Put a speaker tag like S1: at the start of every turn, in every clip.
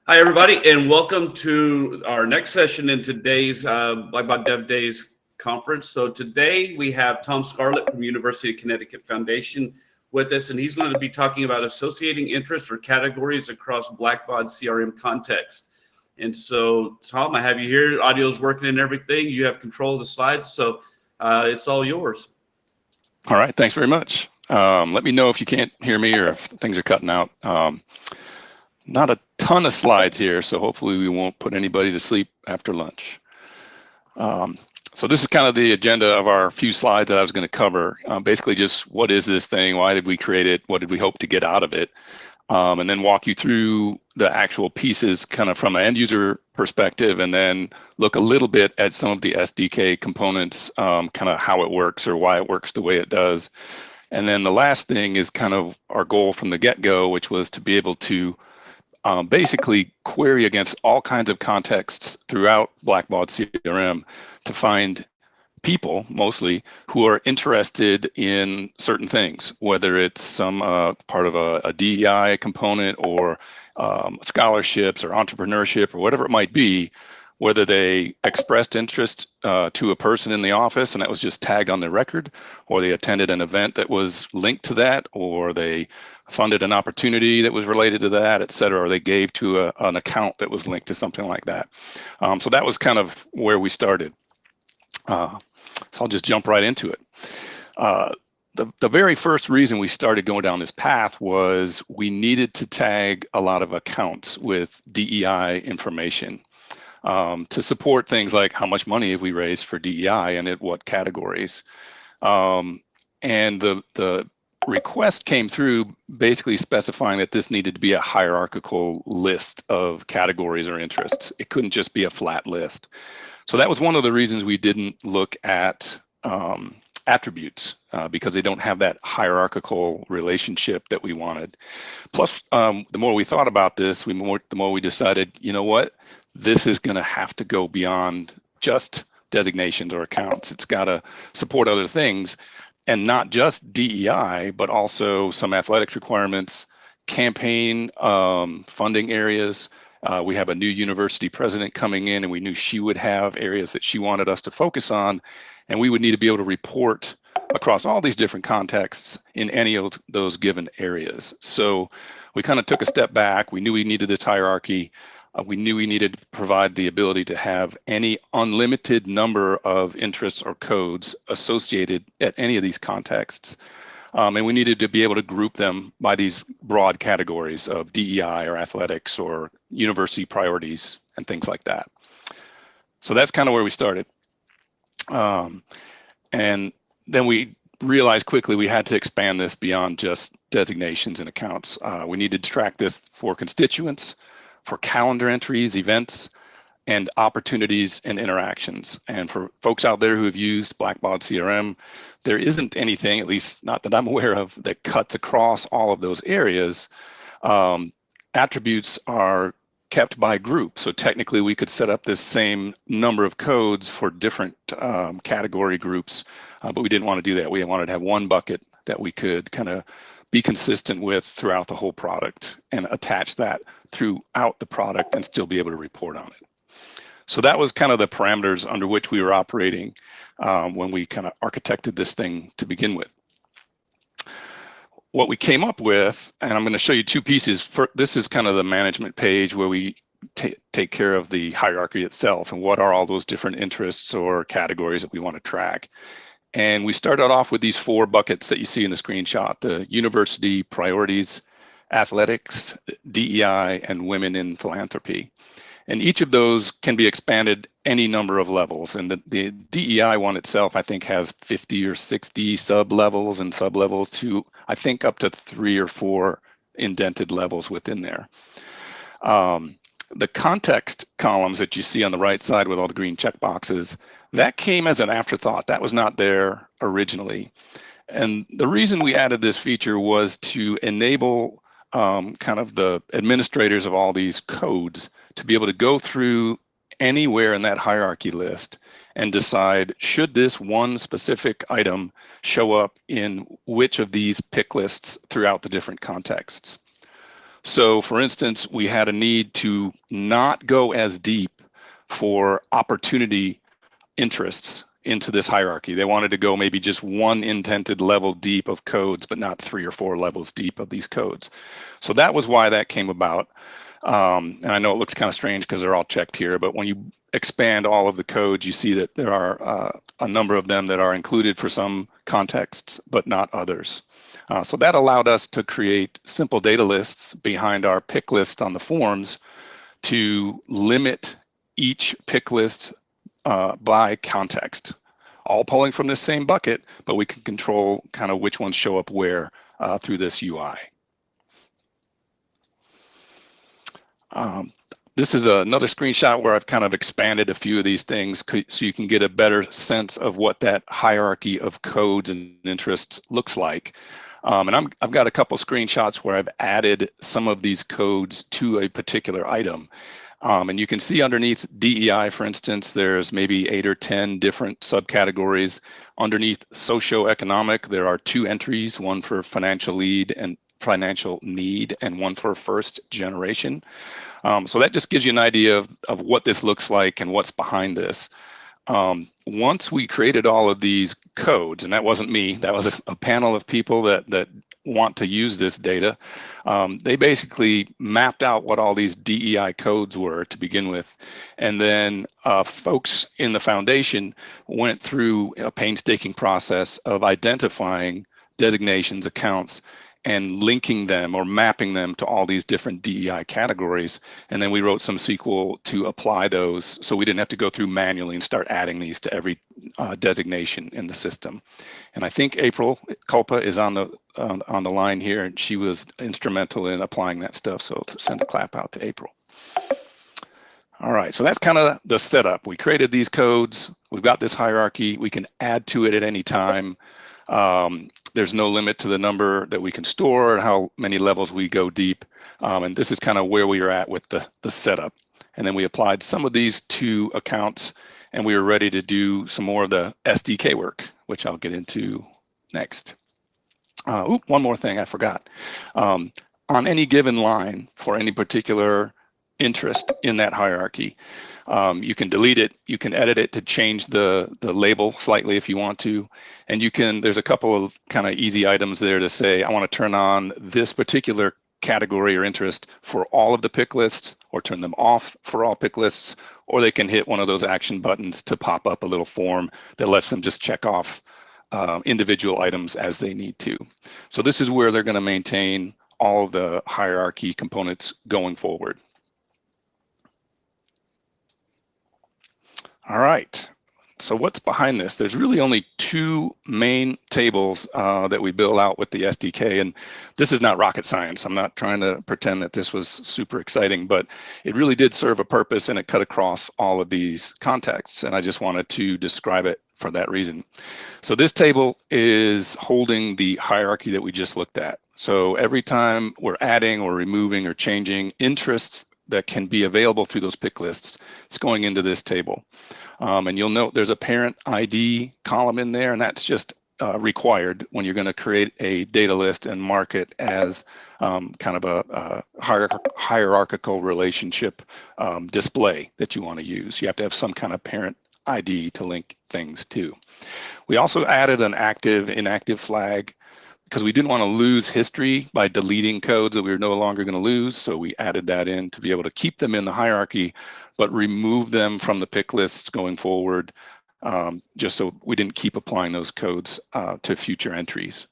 S1: Hi, everybody, and welcome to our next session in today's Blackbaud Dev Days conference. So today we have Tom Scarlett from University of Connecticut Foundation with us, and he's going to be talking about associating interests or categories across Blackbaud CRM context. And so, Tom, I have you here. Audio's working and everything. You have control of the slides, so it's all yours.
S2: All right, thanks very much. Let me know if you can't hear me or if things are cutting out. Not a ton of slides here, so hopefully we won't put anybody to sleep after lunch. So this is kind of the agenda of our few slides that I was going to cover. Basically just what is this thing? Why did we create it? What did we hope to get out of it? And then walk you through the actual pieces kind of from an end user perspective, and then look a little bit at some of the SDK components, kind of how it works or why it works the way it does. And then the last thing is kind of our goal from the get-go, which was to be able to basically query against all kinds of contexts throughout Blackbaud CRM to find people, mostly, who are interested in certain things, whether it's some part of a DEI component or scholarships or entrepreneurship or whatever it might be, whether they expressed interest to a person in the office and that was just tagged on their record, or they attended an event that was linked to that, or they funded an opportunity that was related to that, et cetera, or they gave to an account that was linked to something like that. So that was kind of where we started. So I'll just jump right into it. The very first reason we started going down this path was we needed to tag a lot of accounts with DEI information to support things like how much money have we raised for DEI and at what categories. And the request came through basically specifying that this needed to be a hierarchical list of categories or interests. It couldn't just be a flat list. So that was one of the reasons we didn't look at attributes because they don't have that hierarchical relationship that we wanted. Plus, the more we thought about this, the more we decided, you know what, this is going to have to go beyond just designations or accounts. It's got to support other things, and not just DEI, but also some athletics requirements, campaign funding areas. We have a new university president coming in, and we knew she would have areas that she wanted us to focus on, and we would need to be able to report across all these different contexts in any of those given areas. So we kind of took a step back. We knew we needed this hierarchy. We knew we needed to provide the ability to have any unlimited number of interests or codes associated at any of these contexts. And we needed to be able to group them by these broad categories of DEI or athletics or university priorities and things like that. So that's kind of where we started. And then we realized quickly we had to expand this beyond just designations and accounts. We needed to track this for constituents, for calendar entries, events, and opportunities and interactions. And for folks out there who have used Blackbaud CRM, there isn't anything, at least not that I'm aware of, that cuts across all of those areas. Attributes are kept by group. So technically we could set up this same number of codes for different category groups, but we didn't want to do that. We wanted to have one bucket that we could kind of be consistent with throughout the whole product and attach that throughout the product and still be able to report on it. So that was kind of the parameters under which we were operating when we kind of architected this thing to begin with. What we came up with, and I'm going to show you two pieces. This is kind of the management page where we take care of the hierarchy itself and what are all those different interests or categories that we want to track. And we started off with these four buckets that you see in the screenshot: the university priorities, athletics, DEI, and women in philanthropy. And each of those can be expanded any number of levels. And the DEI one itself, I think, has 50 or 60 sub-levels and sub-levels to, I think, up to 3 or 4 indented levels within there. The context columns that you see on the right side with all the green check boxes, that came as an afterthought. That was not there originally. And the reason we added this feature was to enable kind of the administrators of all these codes to be able to go through anywhere in that hierarchy list and decide, should this one specific item show up in which of these pick lists throughout the different contexts. So for instance, we had a need to not go as deep for opportunity interests into this hierarchy. They wanted to go maybe just one indented level deep of codes, but not 3 or 4 levels deep of these codes. So that was why that came about. And I know it looks kind of strange because they're all checked here, but when you expand all of the codes, you see that there are a number of them that are included for some contexts, but not others. So that allowed us to create simple data lists behind our pick lists on the forms to limit each pick list by context, all pulling from the same bucket, but we can control kind of which ones show up where through this UI. This is another screenshot where I've kind of expanded a few of these things so you can get a better sense of what that hierarchy of codes and interests looks like. And I've got a couple screenshots where I've added some of these codes to a particular item. And you can see underneath DEI, for instance, there's maybe 8 or 10 different subcategories. Underneath socioeconomic, there are 2 entries, one for financial need and one for first generation. So that just gives you an idea of what this looks like and what's behind this. Once we created all of these codes, and that wasn't me, that was a panel of people that want to use this data, they basically mapped out what all these DEI codes were to begin with. And then folks in the foundation went through a painstaking process of identifying designations, accounts, and linking them or mapping them to all these different DEI categories. And then we wrote some SQL to apply those so we didn't have to go through manually and start adding these to every designation in the system. And I think April Culpa is on the line here, and she was instrumental in applying that stuff. So send a clap out to April. All right, so that's kind of the setup. We created these codes. We've got this hierarchy. We can add to it at any time. There's no limit to the number that we can store, how many levels we go deep. And this is kind of where we are at with the setup. And then we applied some of these to accounts, and we were ready to do some more of the SDK work, which I'll get into next. One more thing I forgot. On any given line for any particular interest in that hierarchy, you can delete it, you can edit it to change the label slightly if you want to, and there's a couple of kind of easy items there to say, I want to turn on this particular category or interest for all of the pick lists, or turn them off for all pick lists, or they can hit one of those action buttons to pop up a little form that lets them just check off individual items as they need to. So this is where they're going to maintain all of the hierarchy components going forward. All right, so what's behind this? There's really only 2 main tables that we build out with the SDK, and this is not rocket science. I'm not trying to pretend that this was super exciting, but it really did serve a purpose, and it cut across all of these contexts, and I just wanted to describe it for that reason. So this table is holding the hierarchy that we just looked at. So every time we're adding or removing or changing interests that can be available through those pick lists, it's going into this table. And you'll note there's a parent ID column in there, and that's just required when you're going to create a data list and mark it as kind of a hierarchical relationship display that you want to use. You have to have some kind of parent ID to link things to. We also added an active, inactive flag because we didn't want to lose history by deleting codes that we were no longer going to lose. So we added that in to be able to keep them in the hierarchy, but remove them from the pick lists going forward, just so we didn't keep applying those codes to future entries.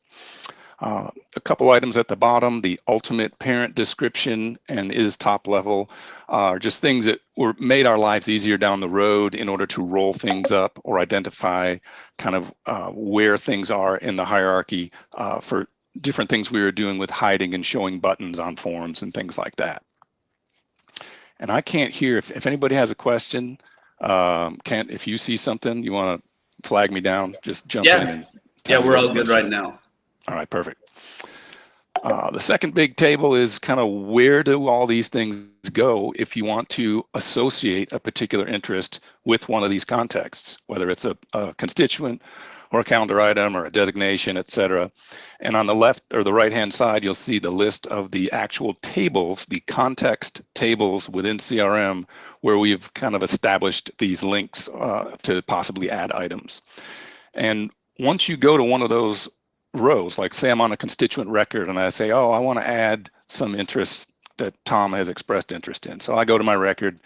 S2: A couple items at the bottom, the ultimate parent description and is top level are just things that made our lives easier down the road in order to roll things up or identify kind of where things are in the hierarchy for different things we were doing with hiding and showing buttons on forms and things like that. And I can't hear, if anybody has a question, if you see something, you want to flag me down, just jump in. And
S1: yeah, we're all good right now.
S2: All right, perfect. The second big table is kind of where do all these things go if you want to associate a particular interest with one of these contexts, whether it's a constituent or a calendar item or a designation, et cetera. And on the left or the right-hand side, you'll see the list of the actual tables, the context tables within CRM, where we've kind of established these links to possibly add items. And once you go to one of those rows, like say I'm on a constituent record and I say, oh, I want to add some interests that Tom has expressed interest in. So I go to my record,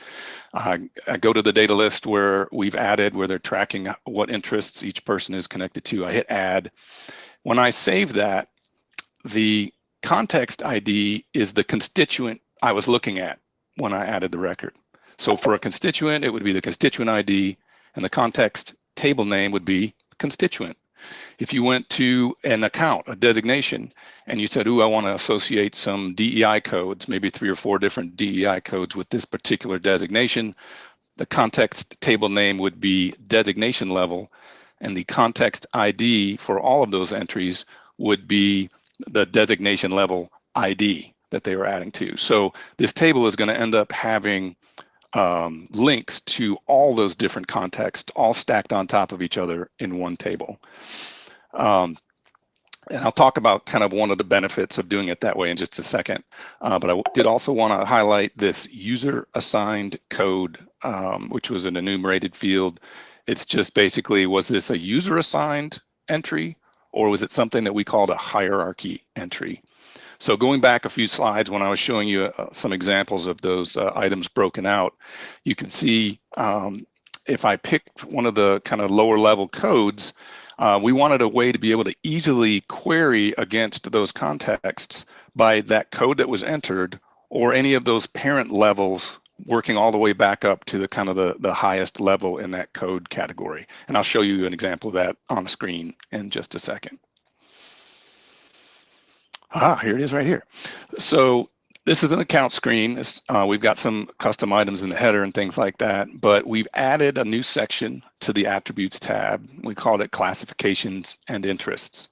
S2: I go to the data list where we've added, where they're tracking what interests each person is connected to. I hit add. When I save that, the context ID is the constituent I was looking at when I added the record. So for a constituent, it would be the constituent ID, and the context table name would be constituent. If you went to an account, a designation, and you said, ooh, I want to associate some DEI codes, maybe 3 or 4 different DEI codes with this particular designation, the context table name would be designation level, and the context ID for all of those entries would be the designation level ID that they were adding to. So this table is going to end up having links to all those different contexts, all stacked on top of each other in one table. And I'll talk about kind of one of the benefits of doing it that way in just a second. But I did also want to highlight this user assigned code, which was an enumerated field. It's just basically, was this a user assigned entry, or was it something that we called a hierarchy entry? So going back a few slides when I was showing you some examples of those items broken out, you can see if I picked one of the kind of lower level codes, we wanted a way to be able to easily query against those contexts by that code that was entered, or any of those parent levels working all the way back up to the kind of the highest level in that code category. And I'll show you an example of that on the screen in just a second. Here it is right here. So this is an account screen. We've got some custom items in the header and things like that, but we've added a new section to the attributes tab. We called it classifications and interests.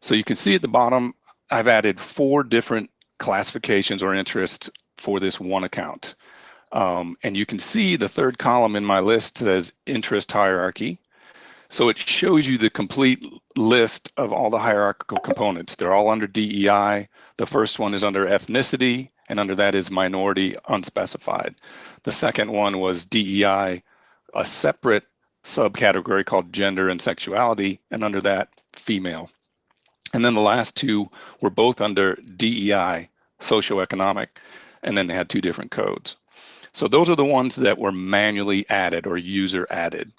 S2: So you can see at the bottom, I've added 4 different classifications or interests for this one account. And you can see the third column in my list says interest hierarchy. So it shows you the complete list of all the hierarchical components. They're all under DEI. The first one is under ethnicity, and under that is minority unspecified. The second one was DEI, a separate subcategory called gender and sexuality, and under that, female. And then the last 2 were both under DEI, socioeconomic, and then they had 2 different codes. So those are the ones that were manually added or user added.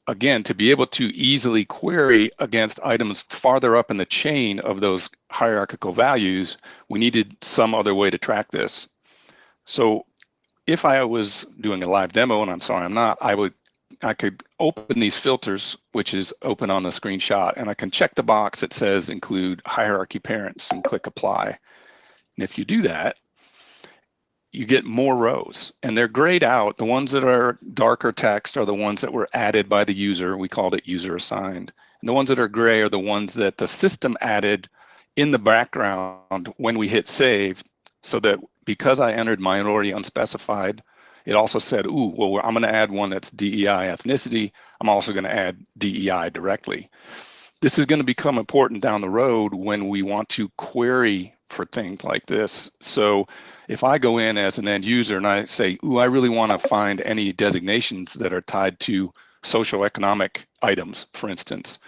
S2: Again, to be able to easily query against items farther up in the chain of those hierarchical values, we needed some other way to track this. So if I was doing a live demo, and I'm sorry I'm not, I could open these filters, which is open on the screenshot, and I can check the box that says include hierarchy parents and click apply. And if you do that, you get more rows, and they're grayed out. The ones that are darker text are the ones that were added by the user. We called it user assigned. And the ones that are gray are the ones that the system added in the background when we hit save, so that because I entered minority unspecified, it also said, ooh, well, I'm going to add one that's DEI ethnicity. I'm also going to add DEI directly. This is going to become important down the road when we want to query for things like this. So if I go in as an end user and I say, ooh, I really want to find any designations that are tied to socioeconomic items, for instance,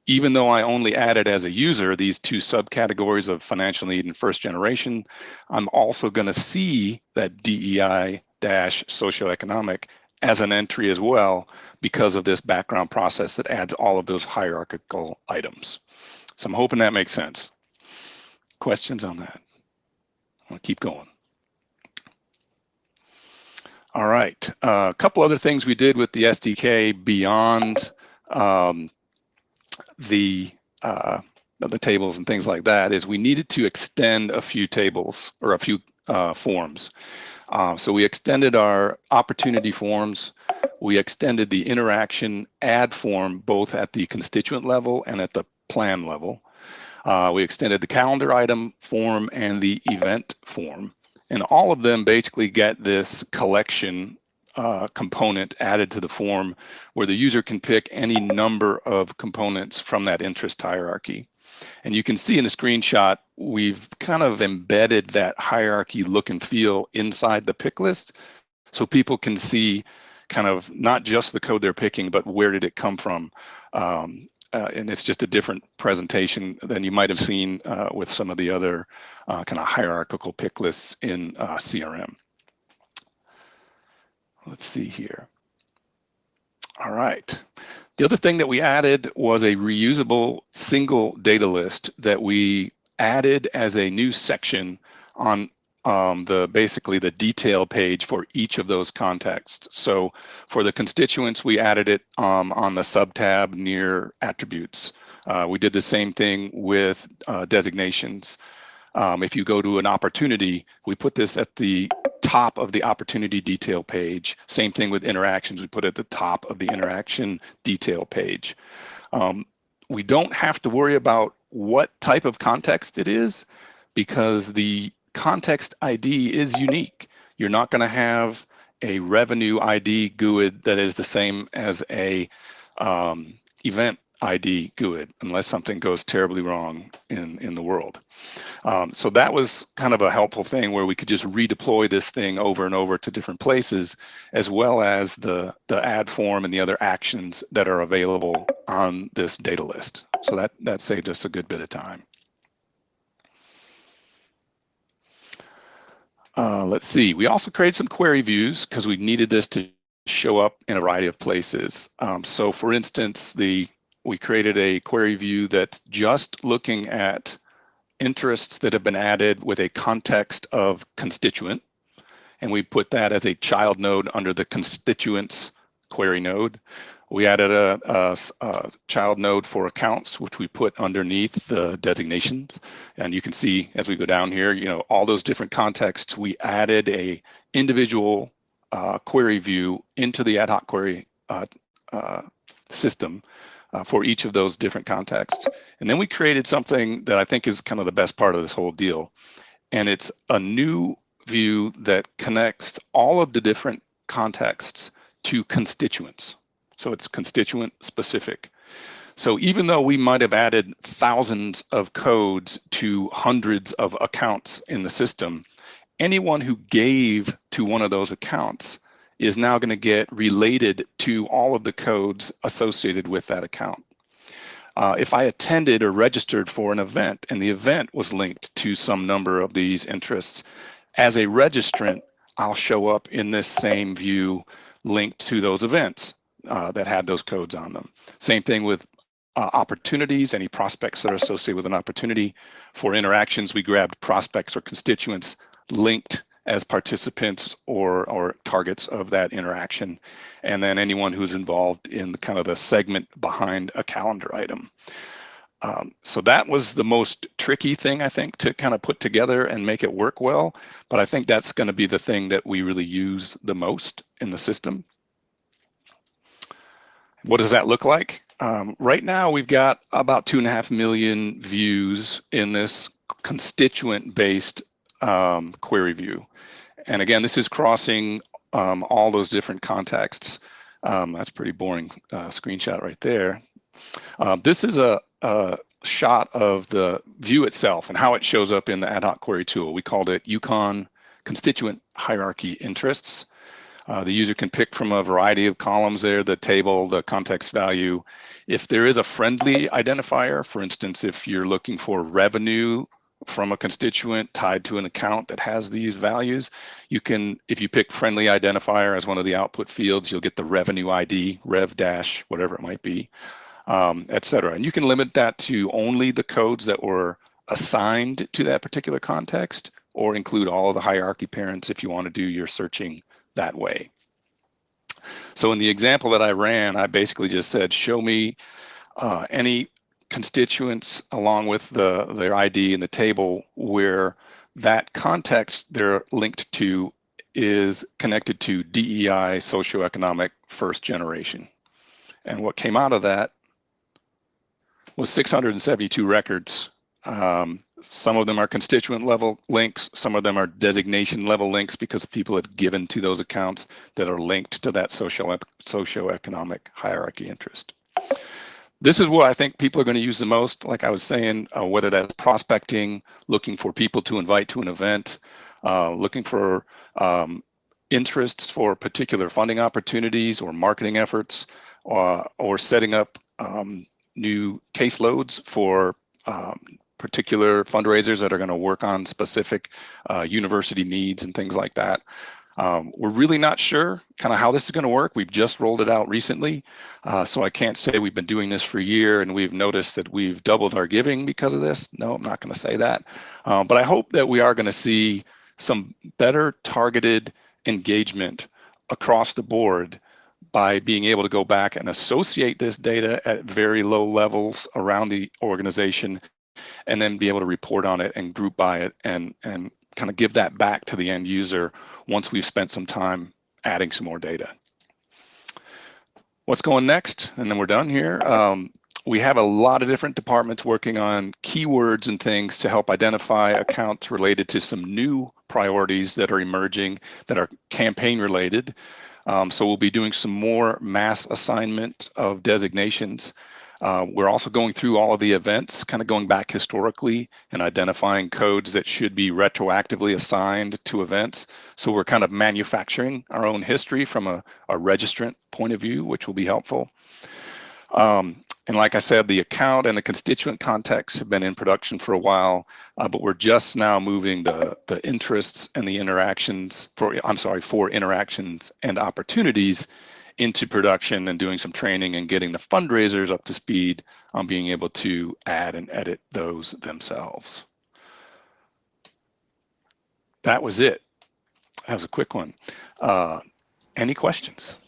S2: even though I only added as a user these 2 subcategories of financial need and first generation, I'm also going to see that DEI-socioeconomic as an entry as well, because of this background process that adds all of those hierarchical items. So I'm hoping that makes sense. Questions on that? I'll keep going. All right, a couple other things we did with the SDK beyond the tables and things like that is we needed to extend a few tables or a few forms. So we extended our opportunity forms. We extended the interaction add form both at the constituent level and at the plan level. We extended the calendar item form and the event form. And all of them basically get this collection component added to the form where the user can pick any number of components from that interest hierarchy. And you can see in the screenshot, we've kind of embedded that hierarchy look and feel inside the pick list so people can see kind of not just the code they're picking, but where did it come from. And it's just a different presentation than you might have seen with some of the other kind of hierarchical pick lists in CRM. Let's see here. All right. The other thing that we added was a reusable single data list that we added as a new section on basically the detail page for each of those contexts. So for the constituents, we added it on the sub-tab near attributes. We did the same thing with designations. If you go to an opportunity, we put this at the top of the opportunity detail page. Same thing with interactions, we put it at the top of the interaction detail page. We don't have to worry about what type of context it is because the context ID is unique. You're not going to have a revenue ID GUID that is the same as a event ID GUID unless something goes terribly wrong in the world. So that was kind of a helpful thing where we could just redeploy this thing over and over to different places, as well as the add form and the other actions that are available on this data list. So that saved us a good bit of time. Let's see, we also created some query views because we needed this to show up in a variety of places. So for instance, we created a query view that's just looking at interests that have been added with a context of constituent. And we put that as a child node under the constituents query node. We added a child node for accounts, which we put underneath the designations. And you can see as we go down here, you know, all those different contexts, we added a individual query view into the ad hoc query system for each of those different contexts. And then we created something that I think is kind of the best part of this whole deal. And it's a new view that connects all of the different contexts to constituents. So it's constituent specific. So even though we might have added thousands of codes to hundreds of accounts in the system, anyone who gave to one of those accounts is now going to get related to all of the codes associated with that account. If I attended or registered for an event and the event was linked to some number of these interests, as a registrant, I'll show up in this same view linked to those events that had those codes on them. Same thing with opportunities, any prospects that are associated with an opportunity. For interactions, we grabbed prospects or constituents linked as participants or targets of that interaction, and then anyone who's involved in the kind of the segment behind a calendar item. So that was the most tricky thing, I think, to kind of put together and make it work well, but I think that's going to be the thing that we really use the most in the system. What does that look like? Right now, we've got about 2.5 million views in this constituent-based query view. And again, this is crossing all those different contexts. That's a pretty boring screenshot right there. This is a shot of the view itself and how it shows up in the ad hoc query tool. We called it Yukon constituent hierarchy interests. The user can pick from a variety of columns there, the table, the context value. If there is a friendly identifier, for instance, if you're looking for revenue from a constituent tied to an account that has these values, you can, if you pick friendly identifier as one of the output fields, you'll get the revenue ID, rev dash, whatever it might be, et cetera. And you can limit that to only the codes that were assigned to that particular context, or include all of the hierarchy parents if you want to do your searching that way. So in the example that I ran, I basically just said, show me any constituents along with their ID in the table where that context they're linked to is connected to DEI, socioeconomic first generation. And what came out of that was 672 records Some of them are constituent level links. Some of them are designation level links because people have given to those accounts that are linked to that socioeconomic hierarchy interest. This is what I think people are going to use the most, like I was saying, whether that's prospecting, looking for people to invite to an event, looking for interests for particular funding opportunities or marketing efforts, or setting up new caseloads for particular fundraisers that are going to work on specific university needs and things like that. We're really not sure kind of how this is going to work. We've just rolled it out recently, so I can't say we've been doing this for a year and we've noticed that we've doubled our giving because of this. No, I'm not going to say that, but I hope that we are going to see some better targeted engagement across the board by being able to go back and associate this data at very low levels around the organization, and then be able to report on it and group by it and kind of give that back to the end user once we've spent some time adding some more data. What's going next? And then we're done here. We have a lot of different departments working on keywords and things to help identify accounts related to some new priorities that are emerging that are campaign related. So we'll be doing some more mass assignment of designations. We're also going through all of the events, kind of going back historically and identifying codes that should be retroactively assigned to events. So we're kind of manufacturing our own history from a registrant point of view, which will be helpful. And like I said, the account and the constituent context have been in production for a while, but we're just now moving the interests and the interactions for interactions and opportunities into production and doing some training and getting the fundraisers up to speed on being able to add and edit those themselves. That was it. That was a quick one. Any questions?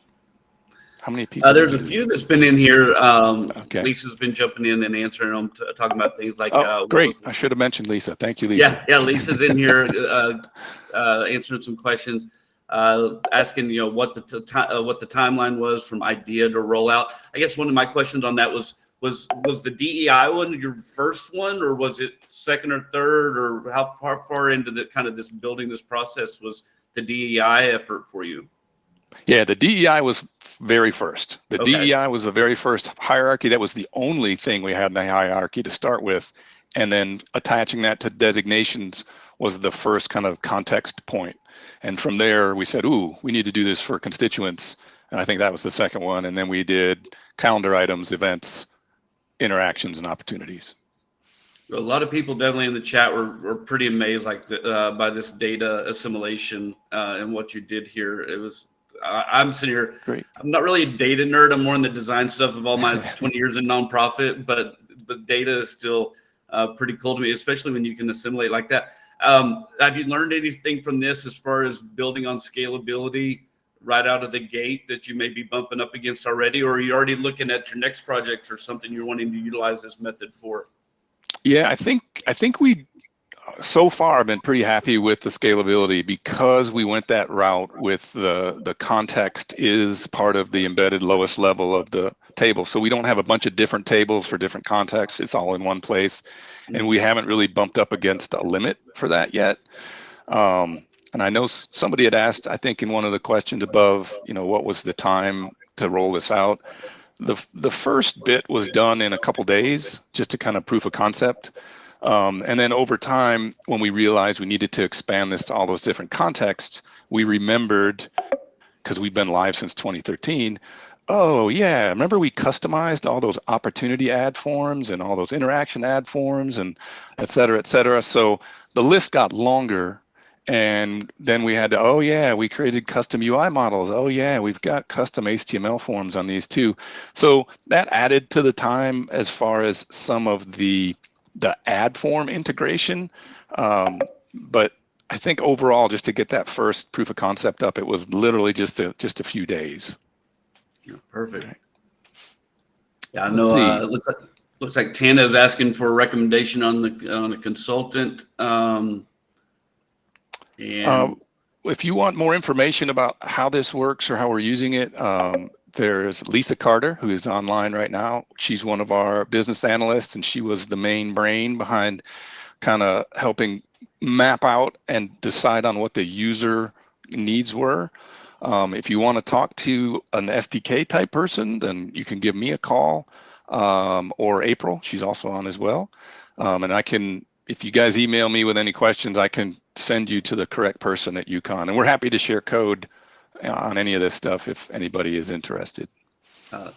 S2: How many people?
S1: There's a few that's been in here.
S2: Okay.
S1: Lisa's been jumping in and answering them, talking about things like.
S2: Great. I should have mentioned Lisa. Thank you, Lisa.
S1: Yeah, Lisa's in here answering some questions, asking what the timeline was from idea to rollout. I guess one of my questions on that was the DEI one your first one, or was it second or third, or how far into the kind of this building this process was the DEI effort for you?
S2: Yeah, the DEI was very first. The
S1: Okay.
S2: DEI was the very first hierarchy. That was the only thing we had in the hierarchy to start with. And then attaching that to designations was the first kind of context point. And from there, we said, ooh, we need to do this for constituents. And I think that was the second one. And then we did calendar items, events, interactions, and opportunities.
S1: A lot of people definitely in the chat were pretty amazed by this data assimilation and what you did here. It was. I'm sitting here.
S2: Great.
S1: I'm not really a data nerd. I'm more in the design stuff of all my 20 years in nonprofit, but data is still pretty cool to me, especially when you can assimilate like that. Have you learned anything from this as far as building on scalability right out of the gate that you may be bumping up against already, or are you already looking at your next project or something you're wanting to utilize this method for?
S2: Yeah, I think we so far I've been pretty happy with the scalability because we went that route with the context is part of the embedded lowest level of the table. So we don't have a bunch of different tables for different contexts. It's all in one place. And we haven't really bumped up against a limit for that yet. And I know somebody had asked, I think in one of the questions above, what was the time to roll this out? The first bit was done in a couple days just to kind of proof of concept. And then over time, when we realized we needed to expand this to all those different contexts, we remembered, because we've been live since 2013, oh yeah, remember we customized all those opportunity ad forms and all those interaction ad forms and et cetera, et cetera. So the list got longer. And then we had to, oh yeah, we created custom UI models. Oh yeah, we've got custom HTML forms on these too. So that added to the time as far as some of the ad form integration. But I think overall, just to get that first proof of concept up, it was literally just a few days.
S1: Perfect. Right. Yeah, I know. It looks like Tana is asking for a recommendation on a consultant. And
S2: if you want more information about how this works or how we're using it, There's Lisa Carter, who is online right now. She's one of our business analysts, and she was the main brain behind kind of helping map out and decide on what the user needs were. If you want to talk to an SDK type person, then you can give me a call, or April. She's also on as well. And I can, if you guys email me with any questions, I can send you to the correct person at UConn. And we're happy to share code on any of this stuff if anybody is interested.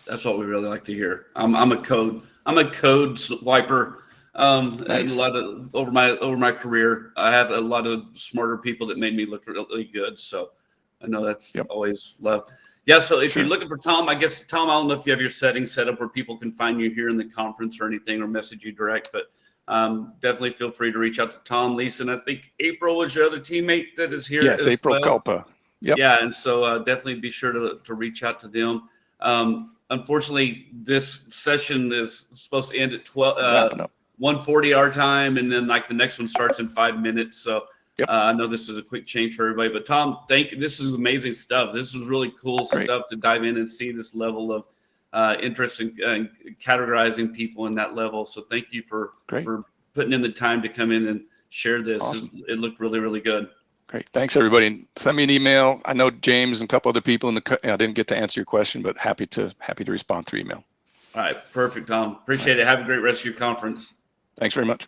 S1: That's what we really like to hear. I'm a code swiper.
S2: Nice.
S1: And a lot of over my career, I have a lot of smarter people that made me look really good. So I know that's always loved. Yeah. So if you're looking for Tom, I guess Tom, I don't know if you have your settings set up where people can find you here in the conference or anything, or message you direct, but definitely feel free to reach out to Tom, Lisa, and I think April was your other teammate that is here.
S2: Yes, April Culpa. Yep.
S1: Yeah, and so definitely be sure to reach out to them. Unfortunately, this session is supposed to end at 1:40 our time, and then like the next one starts in 5 minutes. So I know this is a quick change for everybody, but Tom, thank you. This is amazing stuff. This is really cool stuff to dive in and see this level of interest in categorizing people in that level. So thank you for putting in the time to come in and share this.
S2: Awesome.
S1: It looked really, really good.
S2: Great. Thanks, everybody. Send me an email. I know James and a couple other people I didn't get to answer your question, but happy to respond through email.
S1: All right. Perfect, Tom. Appreciate it. Have a great rest of your conference.
S2: Thanks very much.